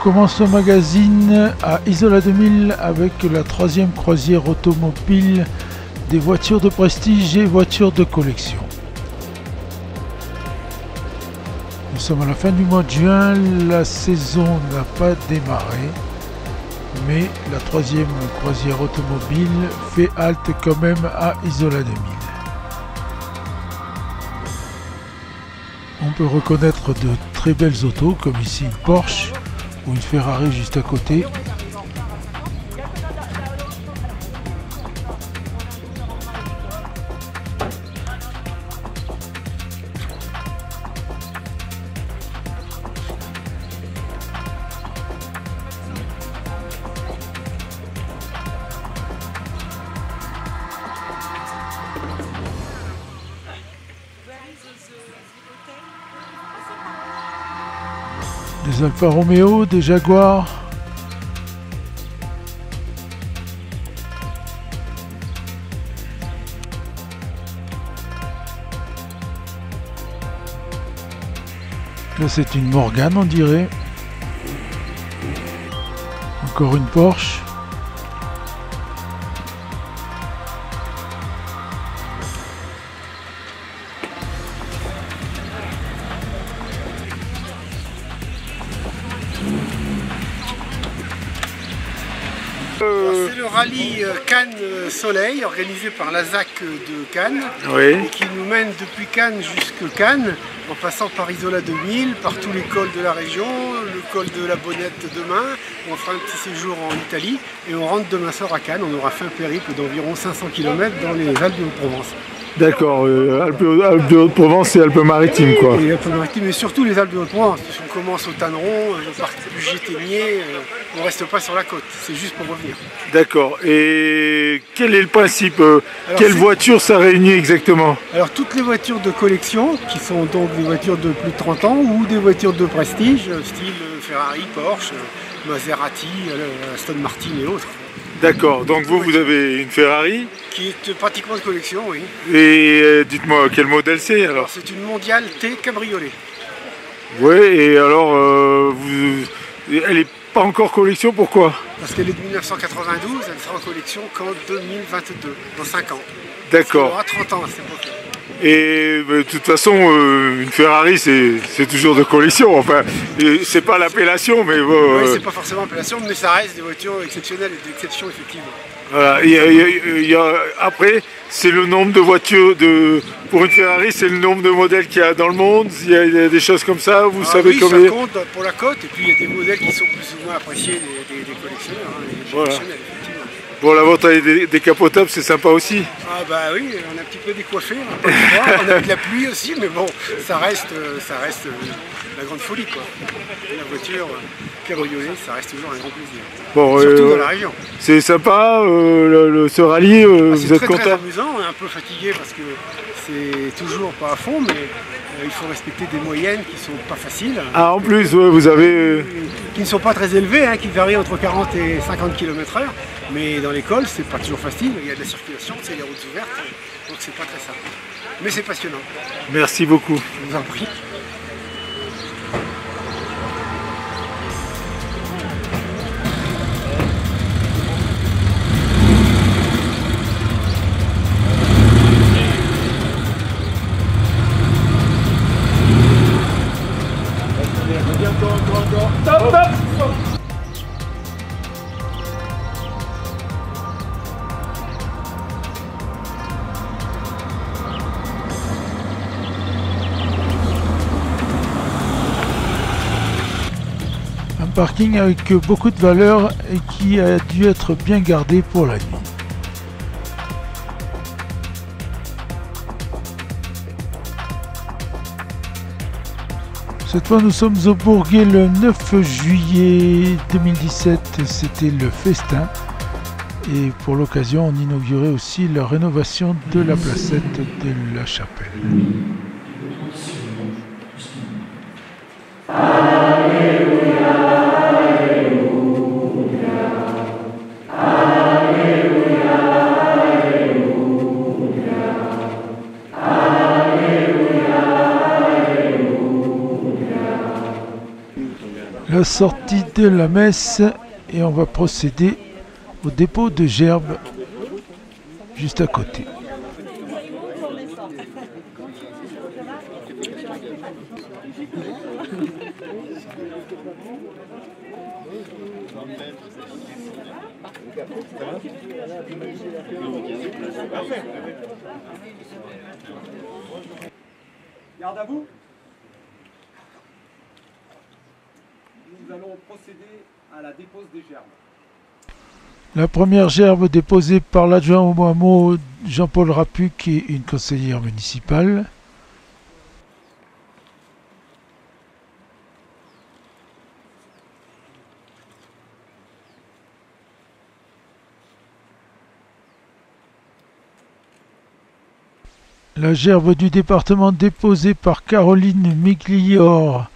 commence le magazine à Isola 2000 avec la troisième croisière automobile des voitures de prestige et voitures de collection. Nous sommes à la fin du mois de juin, la saison n'a pas démarré, mais la troisième croisière automobile fait halte quand même à Isola 2000. On peut reconnaître de très belles autos comme ici une Porsche ou une Ferrari juste à côté. Des Alfa Romeo, des Jaguar. Là c'est une Morgane on dirait. Encore une Porsche. C'est le rallye Cannes Soleil organisé par la ZAC de Cannes, Oui. et qui nous mène depuis Cannes jusque Cannes en passant par Isola 2000, par tous les cols de la région, le col de la Bonnette demain. On fera un petit séjour en Italie et on rentre demain soir à Cannes. On aura fait un périple d'environ 500 km dans les Alpes de Haute-Provence. D'accord, Alpes de Haute-Provence et Alpes-Maritimes quoi. Et Alpes-Maritimes, mais surtout les Alpes de Haute-Provence. On commence au Tanneron, on part du Géthénier, on ne reste pas sur la côte, c'est juste pour revenir. D'accord, et quel est le principe quelle voiture ça réunit exactement? Alors toutes les voitures de collection, qui sont donc des voitures de plus de 30 ans ou des voitures de prestige, style Ferrari, Porsche, Maserati, Aston Martin et autres. D'accord, donc vous avez une Ferrari? Qui est pratiquement de collection, oui. Et dites-moi quel modèle c'est alors? Alors c'est une Mondiale T Cabriolet. Oui, et alors elle est pas encore collection, pourquoi? Parce qu'elle est de 1992, elle sera en collection qu'en 2022, dans 5 ans. D'accord. Elle aura 30 ans à cette époque-là. Et de toute façon, une Ferrari c'est toujours de collection, enfin, c'est pas l'appellation, mais bon. Oui, c'est pas forcément l'appellation, mais ça reste des voitures exceptionnelles et d'exception effectivement. Voilà. Après, c'est le nombre de voitures, pour une Ferrari, c'est le nombre de modèles qu'il y a dans le monde, il y a des choses comme ça, vous savez oui, combien? ça compte pour la cote, et puis il y a des modèles qui sont plus ou moins appréciés des collectionneurs, des Voilà. collectionnels, effectivement. Bon, la vente avec des décapotables, c'est sympa aussi. Ah bah oui, on a un petit peu décoiffé, on n'a pas le droit, on a de la pluie aussi, mais bon, ça reste la grande folie quoi. La voiture cabriolet, ça reste toujours un grand plaisir. Bon, surtout dans la région. C'est sympa, ce rallye, vous êtes C'est content? très amusant, on est un peu fatigué parce que c'est toujours pas à fond, mais il faut respecter des moyennes qui sont pas faciles. Ah, en plus, ouais, vous avez... Qui ne sont pas très élevées, qui varient entre 40 et 50 km/h, mais dans l'école, c'est pas toujours facile, il y a de la circulation, c'est les routes ouvertes, donc c'est pas très simple. Mais c'est passionnant. Merci beaucoup. Je vous en prie. Un parking avec beaucoup de valeur et qui a dû être bien gardé pour la nuit. Cette fois nous sommes au Bourget le 9 juillet 2017, c'était le festin. Et pour l'occasion on inaugurait aussi la rénovation de la placette de la chapelle. Le la sortie de la messe et on va procéder au dépôt de gerbes juste à côté. Garde à vous. Nous allons procéder à la dépose des gerbes. La première gerbe déposée par l'adjoint au hameau Jean-Paul Rapuc, qui est une conseillère municipale. La gerbe du département déposée par Caroline Miglior,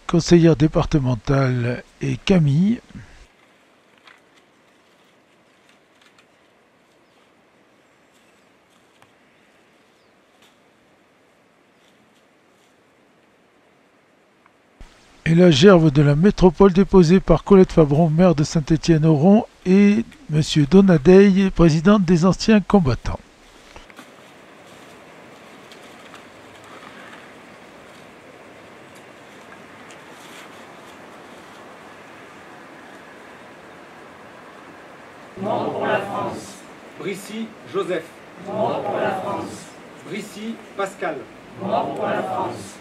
conseillère départementale, et Camille. Et la gerbe de la métropole déposée par Colette Fabron, maire de Saint-Étienne-Oron, et M. Donadeil, président des anciens combattants. Mort pour la France. Brissy Joseph. Mort pour la France. Brissy Pascal. Mort pour la France.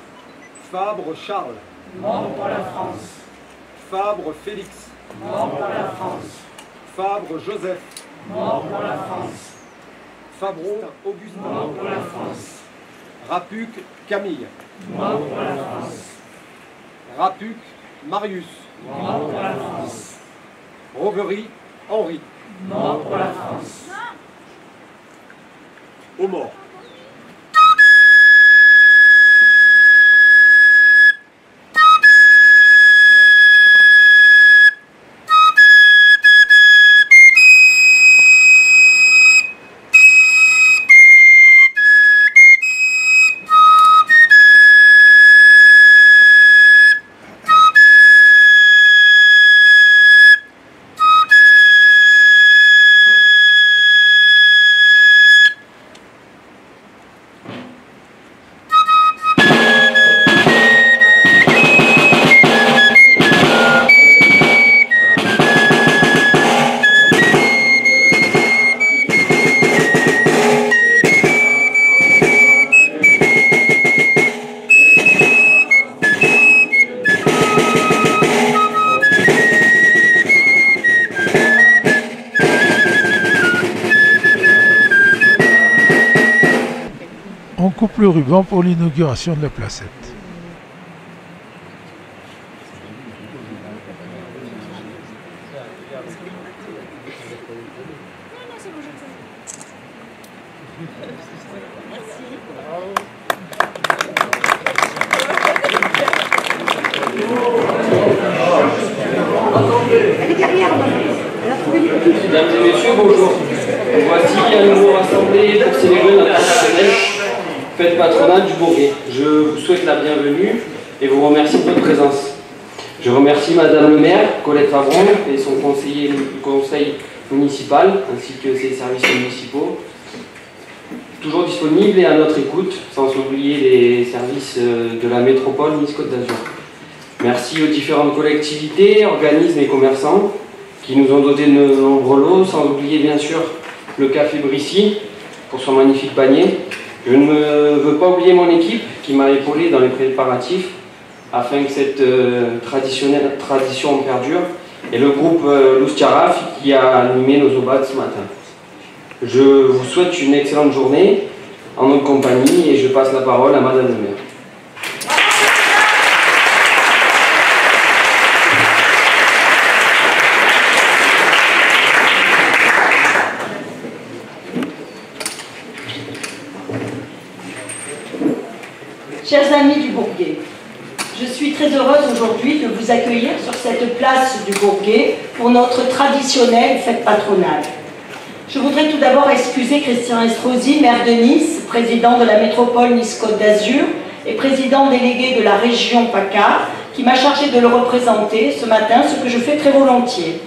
Fabre Charles. Mort pour la France. Fabre Félix. Mort pour la France. Fabre Joseph. Mort pour la France. Fabron Augustin. Mort pour la France. Rapuc Camille. Mort pour la France. Rapuc Marius. Mort pour la France. Rovery Henri. Mort pour la France. Aux morts. On coupe le ruban pour l'inauguration de la placette. Mesdames et messieurs, bonjour. Nous voici à nouveau rassemblés pour célébrer notre traditionnelle fête patronale du Bourguet. Je vous souhaite la bienvenue et vous remercie de votre présence. Je remercie Madame le maire, Colette Fabron, et son conseil municipal, ainsi que ses services municipaux, toujours disponibles et à notre écoute, sans oublier les services de la métropole Nice-Côte d'Azur. Merci aux différentes collectivités, organismes et commerçants qui nous ont donné de nombreux lots, sans oublier bien sûr le Café Brissy pour son magnifique panier. Je ne veux pas oublier mon équipe qui m'a épaulé dans les préparatifs afin que cette tradition perdure, et le groupe Loustiaraf qui a animé nos obades ce matin. Je vous souhaite une excellente journée en notre compagnie et je passe la parole à Madame le maire. Chers amis du Bourguet, je suis très heureuse aujourd'hui de vous accueillir sur cette place du Bourguet pour notre traditionnelle fête patronale. Je voudrais tout d'abord excuser Christian Estrosi, maire de Nice, président de la métropole Nice-Côte d'Azur et président délégué de la région PACA, qui m'a chargé de le représenter ce matin, ce que je fais très volontiers.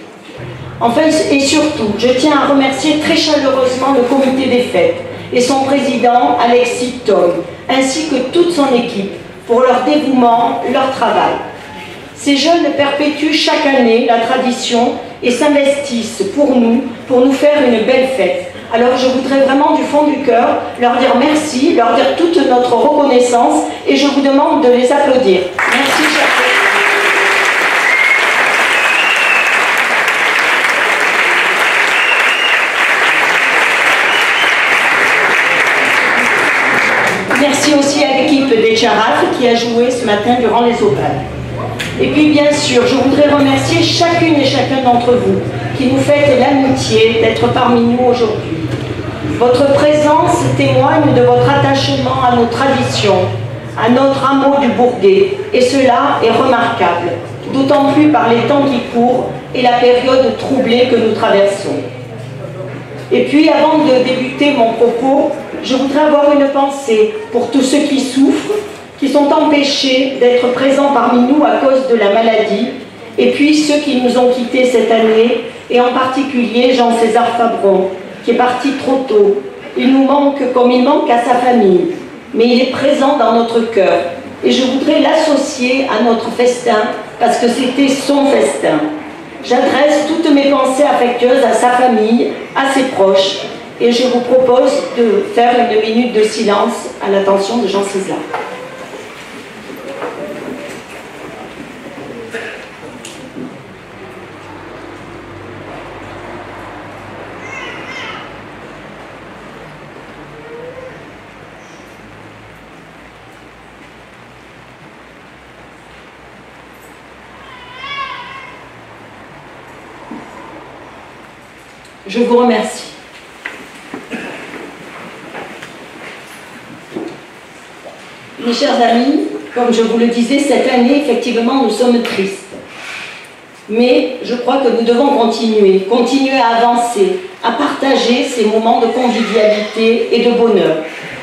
Enfin et surtout, je tiens à remercier très chaleureusement le comité des fêtes et son président Alexis Tom, ainsi que toute son équipe, pour leur dévouement, leur travail. Ces jeunes perpétuent chaque année la tradition et s'investissent pour nous faire une belle fête. Alors je voudrais vraiment du fond du cœur leur dire merci, leur dire toute notre reconnaissance et je vous demande de les applaudir. Merci, chers collègues. Merci aussi à l'équipe des Charafes qui a joué ce matin durant les opales. Et puis bien sûr, je voudrais remercier chacune et chacun d'entre vous qui nous faites l'amitié d'être parmi nous aujourd'hui. Votre présence témoigne de votre attachement à nos traditions, à notre hameau du Bourguet, et cela est remarquable, d'autant plus par les temps qui courent et la période troublée que nous traversons. Et puis, avant de débuter mon propos, je voudrais avoir une pensée pour tous ceux qui souffrent, qui sont empêchés d'être présents parmi nous à cause de la maladie, et puis ceux qui nous ont quittés cette année, et en particulier Jean-César Fabron, qui est parti trop tôt. Il nous manque comme il manque à sa famille, mais il est présent dans notre cœur. Et je voudrais l'associer à notre festin, parce que c'était son festin. J'adresse toutes mes pensées affectueuses à sa famille, à ses proches, et je vous propose de faire une minute de silence à l'attention de Jean-César. Je vous remercie. Mes chers amis, comme je vous le disais, cette année, effectivement, nous sommes tristes. Mais je crois que nous devons continuer à avancer, à partager ces moments de convivialité et de bonheur.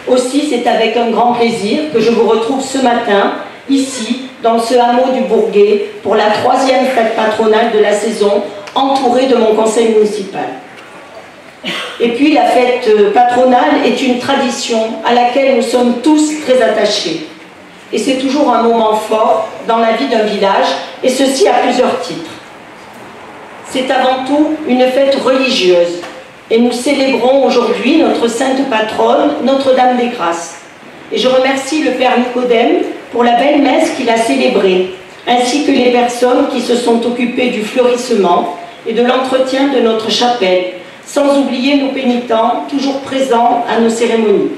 Aussi, c'est avec un grand plaisir que je vous retrouve ce matin, ici, dans ce hameau du Bourguet, pour la 3e fête patronale de la saison, entourée de mon conseil municipal. Et puis la fête patronale est une tradition à laquelle nous sommes tous très attachés. Et c'est toujours un moment fort dans la vie d'un village, et ceci à plusieurs titres. C'est avant tout une fête religieuse, et nous célébrons aujourd'hui notre sainte patronne, Notre-Dame des Grâces. Et je remercie le Père Nicodème pour la belle messe qu'il a célébrée, ainsi que les personnes qui se sont occupées du fleurissement et de l'entretien de notre chapelle, sans oublier nos pénitents, toujours présents à nos cérémonies.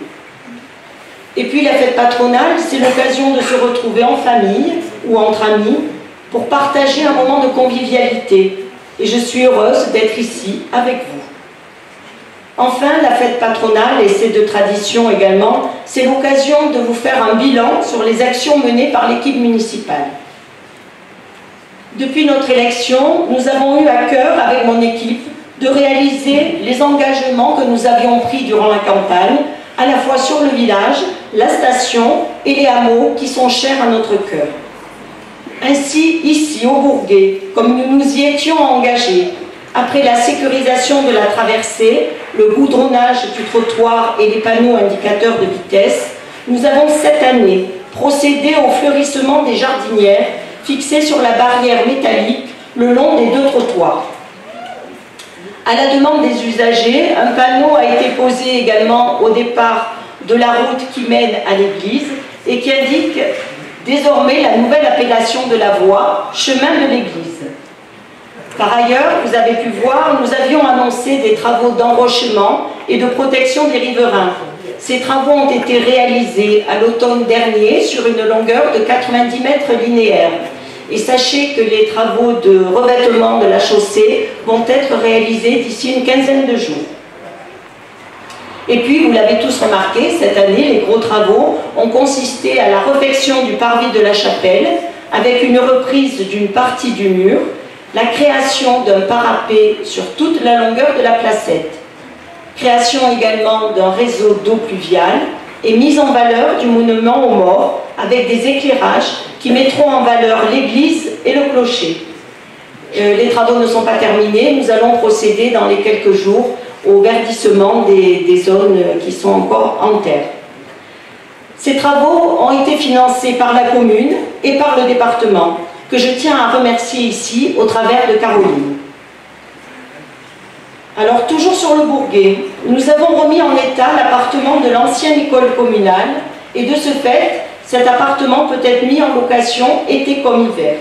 Et puis la fête patronale, c'est l'occasion de se retrouver en famille ou entre amis pour partager un moment de convivialité. Et je suis heureuse d'être ici avec vous. Enfin, la fête patronale, et c'est de tradition également, c'est l'occasion de vous faire un bilan sur les actions menées par l'équipe municipale. Depuis notre élection, nous avons eu à cœur, avec mon équipe, de réaliser les engagements que nous avions pris durant la campagne, à la fois sur le village, la station et les hameaux qui sont chers à notre cœur. Ainsi, ici, au Bourguet, comme nous nous y étions engagés, après la sécurisation de la traversée, le goudronnage du trottoir et les panneaux indicateurs de vitesse, nous avons cette année procédé au fleurissement des jardinières fixées sur la barrière métallique le long des 2 trottoirs. À la demande des usagers, un panneau a été posé également au départ de la route qui mène à l'église et qui indique désormais la nouvelle appellation de la voie, chemin de l'église. Par ailleurs, vous avez pu voir, nous avions annoncé des travaux d'enrochement et de protection des riverains. Ces travaux ont été réalisés à l'automne dernier sur une longueur de 90 mètres linéaires. Et sachez que les travaux de revêtement de la chaussée vont être réalisés d'ici une quinzaine de jours. Et puis, vous l'avez tous remarqué, cette année, les gros travaux ont consisté à la réfection du parvis de la chapelle, avec une reprise d'une partie du mur, la création d'un parapet sur toute la longueur de la placette, création également d'un réseau d'eau pluviale, et mise en valeur du monument aux morts avec des éclairages qui mettront en valeur l'église et le clocher. Les travaux ne sont pas terminés, nous allons procéder dans les quelques jours au verdissement des zones qui sont encore en terre. Ces travaux ont été financés par la commune et par le département, que je tiens à remercier ici au travers de Caroline. Alors, toujours sur le Bourguet, nous avons remis en état l'appartement de l'ancienne école communale et de ce fait, cet appartement peut être mis en location été comme hiver.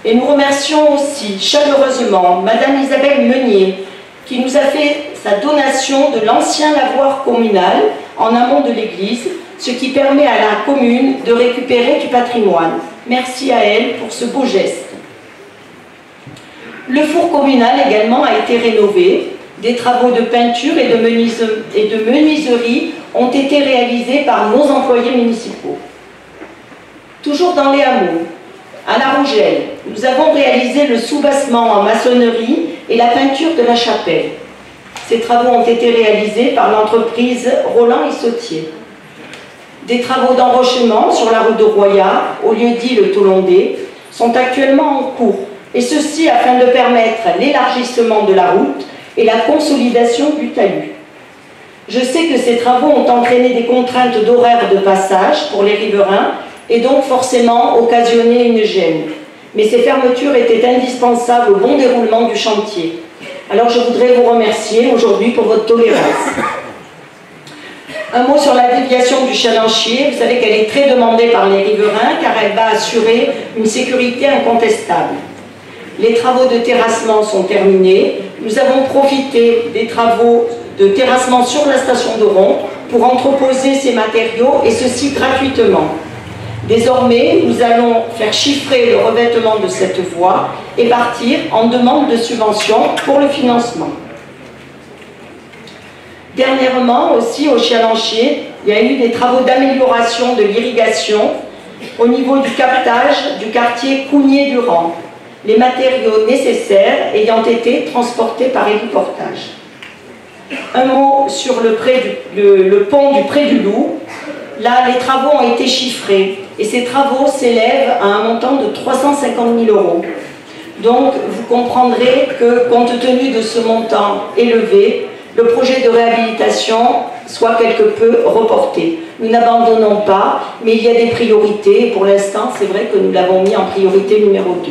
Et nous remercions aussi chaleureusement Madame Isabelle Meunier qui nous a fait sa donation de l'ancien lavoir communal en amont de l'église, ce qui permet à la commune de récupérer du patrimoine. Merci à elle pour ce beau geste. Le four communal également a été rénové. Des travaux de peinture et de menuiserie ont été réalisés par nos employés municipaux. Toujours dans les hameaux, à La Rougelle, nous avons réalisé le soubassement en maçonnerie et la peinture de la chapelle. Ces travaux ont été réalisés par l'entreprise Roland et Sautier. Des travaux d'enrochement sur la route de Royat, au lieu-dit le Tolondais, sont actuellement en cours, et ceci afin de permettre l'élargissement de la route et la consolidation du talus. Je sais que ces travaux ont entraîné des contraintes d'horaire de passage pour les riverains et donc forcément occasionné une gêne. Mais ces fermetures étaient indispensables au bon déroulement du chantier. Alors je voudrais vous remercier aujourd'hui pour votre tolérance. Un mot sur la déviation du Chalanchier. Vous savez qu'elle est très demandée par les riverains car elle va assurer une sécurité incontestable. Les travaux de terrassement sont terminés. Nous avons profité des travaux de terrassement sur la station de Rompt pour entreposer ces matériaux et ceci gratuitement. Désormais, nous allons faire chiffrer le revêtement de cette voie et partir en demande de subvention pour le financement. Dernièrement aussi au Chalanchier, il y a eu des travaux d'amélioration de l'irrigation au niveau du captage du quartier Cougnier-Durand, les matériaux nécessaires ayant été transportés par héliportage. Un mot sur le pont du Pré du Loup. Là, les travaux ont été chiffrés et ces travaux s'élèvent à un montant de 350 000 €. Donc, vous comprendrez que, compte tenu de ce montant élevé, le projet de réhabilitation soit quelque peu reporté. Nous n'abandonnons pas, mais il y a des priorités et pour l'instant, c'est vrai que nous l'avons mis en priorité numéro 2.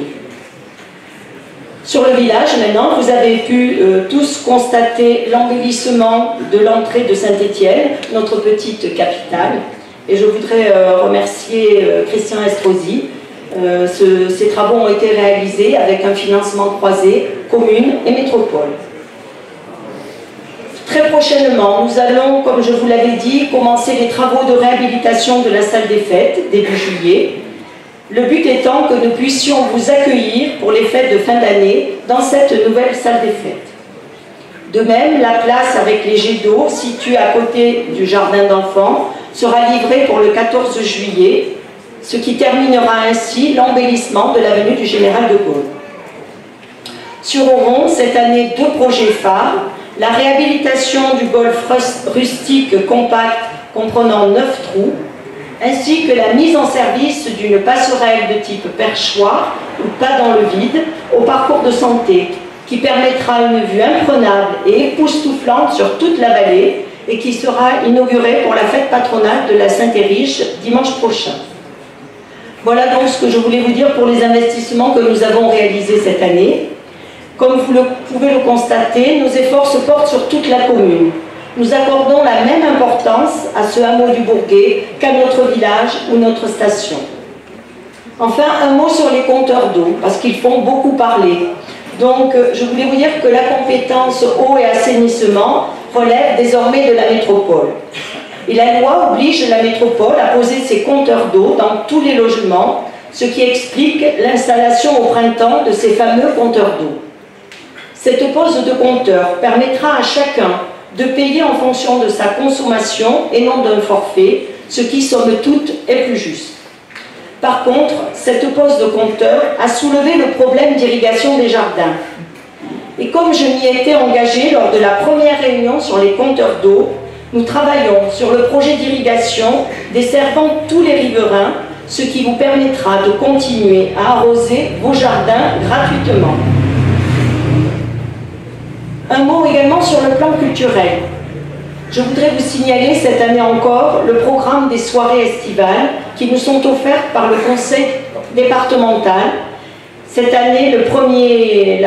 Sur le village, maintenant, vous avez pu tous constater l'embellissement de l'entrée de Saint-Étienne, notre petite capitale. Et je voudrais remercier Christian Estrosi. Ces travaux ont été réalisés avec un financement croisé, commune et métropole. Très prochainement, nous allons, comme je vous l'avais dit, commencer les travaux de réhabilitation de la salle des fêtes, début juillet. Le but étant que nous puissions vous accueillir pour les fêtes de fin d'année dans cette nouvelle salle des fêtes. De même, la place avec les jets d'eau située à côté du jardin d'enfants sera livrée pour le 14 juillet, ce qui terminera ainsi l'embellissement de l'avenue du Général de Gaulle. Sur Oron, cette année, 2 projets phares, la réhabilitation du golf rustique compact comprenant 9 trous, ainsi que la mise en service d'une passerelle de type perchoir ou pas dans le vide au parcours de santé, qui permettra une vue imprenable et époustouflante sur toute la vallée et qui sera inaugurée pour la fête patronale de la Saint-Érige dimanche prochain. Voilà donc ce que je voulais vous dire pour les investissements que nous avons réalisés cette année. Comme vous pouvez le constater, nos efforts se portent sur toute la commune. Nous accordons la même importance à ce hameau du Bourguet qu'à notre village ou notre station. Enfin, un mot sur les compteurs d'eau, parce qu'ils font beaucoup parler. Donc, je voulais vous dire que la compétence eau et assainissement relève désormais de la métropole. Et la loi oblige la métropole à poser ses compteurs d'eau dans tous les logements, ce qui explique l'installation au printemps de ces fameux compteurs d'eau. Cette pose de compteur permettra à chacun de payer en fonction de sa consommation et non d'un forfait, ce qui, somme toute, est plus juste. Par contre, cette pose de compteur a soulevé le problème d'irrigation des jardins. Et comme je m'y étais engagée lors de la première réunion sur les compteurs d'eau, Nous travaillons sur le projet d'irrigation desservant tous les riverains, ce qui vous permettra de continuer à arroser vos jardins gratuitement. Un mot également sur le plan culturel. Je voudrais vous signaler cette année encore le programme des soirées estivales qui nous sont offertes par le conseil départemental. Cette année, le premier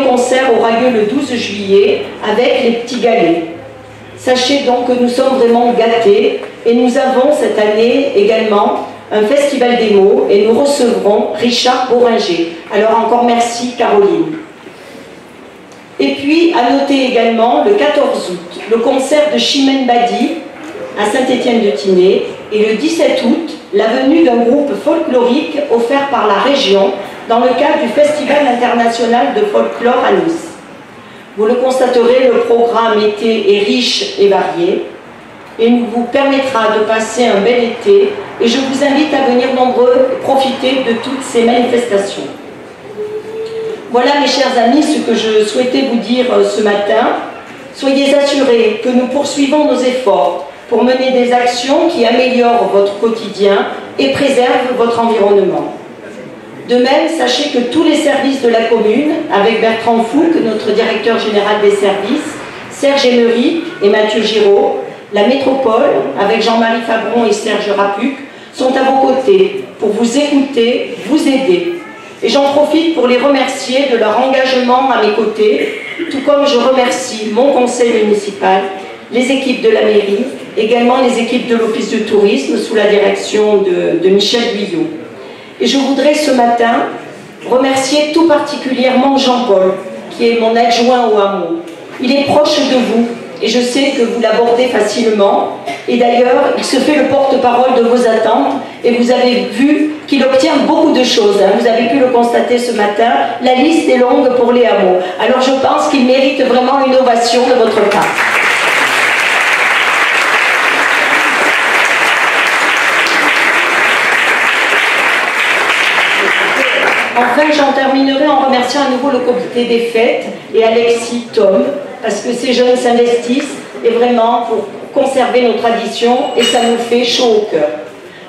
concert aura lieu le 12 juillet avec les petits galets. Sachez donc que nous sommes vraiment gâtés et nous avons cette année également un festival des mots et nous recevrons Richard Boringer. Alors encore merci Caroline. Et puis à noter également le 14 août, le concert de Chimène Badi à Saint-Étienne-de-Tinée et le 17 août, la venue d'un groupe folklorique offert par la région dans le cadre du Festival international de folklore à Nice. Vous le constaterez, le programme été est riche et varié et nous vous permettra de passer un bel été et je vous invite à venir nombreux et profiter de toutes ces manifestations. Voilà mes chers amis ce que je souhaitais vous dire ce matin. Soyez assurés que nous poursuivons nos efforts pour mener des actions qui améliorent votre quotidien et préservent votre environnement. De même, sachez que tous les services de la commune, avec Bertrand Fouque, notre directeur général des services, Serge Emery et Mathieu Giraud, la métropole, avec Jean-Marie Fabron et Serge Rapuc, sont à vos côtés pour vous écouter, vous aider. Et j'en profite pour les remercier de leur engagement à mes côtés, tout comme je remercie mon conseil municipal, les équipes de la mairie, également les équipes de l'office de tourisme sous la direction de Michel Guyot. Et je voudrais ce matin remercier tout particulièrement Jean-Paul, qui est mon adjoint au hameau. Il est proche de vous et je sais que vous l'abordez facilement. Et d'ailleurs, il se fait le porte-parole de vos attentes et vous avez vu qu'il obtient beaucoup de choses. Vous avez pu le constater ce matin. La liste est longue pour les hameaux. Alors je pense qu'il mérite vraiment une ovation de votre part. Enfin, j'en terminerai en remerciant à nouveau le comité des fêtes et Alexis, Tom, parce que ces jeunes s'investissent et vraiment pour conserver nos traditions et ça nous fait chaud au cœur.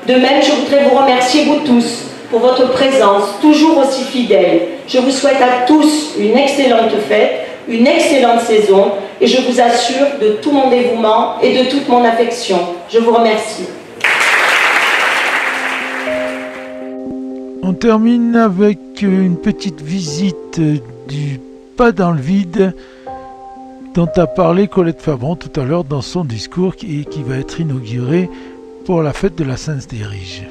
De même, je voudrais vous remercier vous tous pour votre présence, toujours aussi fidèle. Je vous souhaite à tous une excellente fête, une excellente saison et je vous assure de tout mon dévouement et de toute mon affection. Je vous remercie. On termine avec une petite visite du pas dans le vide dont a parlé Colette Fabron tout à l'heure dans son discours qui va être inauguré pour la fête de la Sainte-Dérige.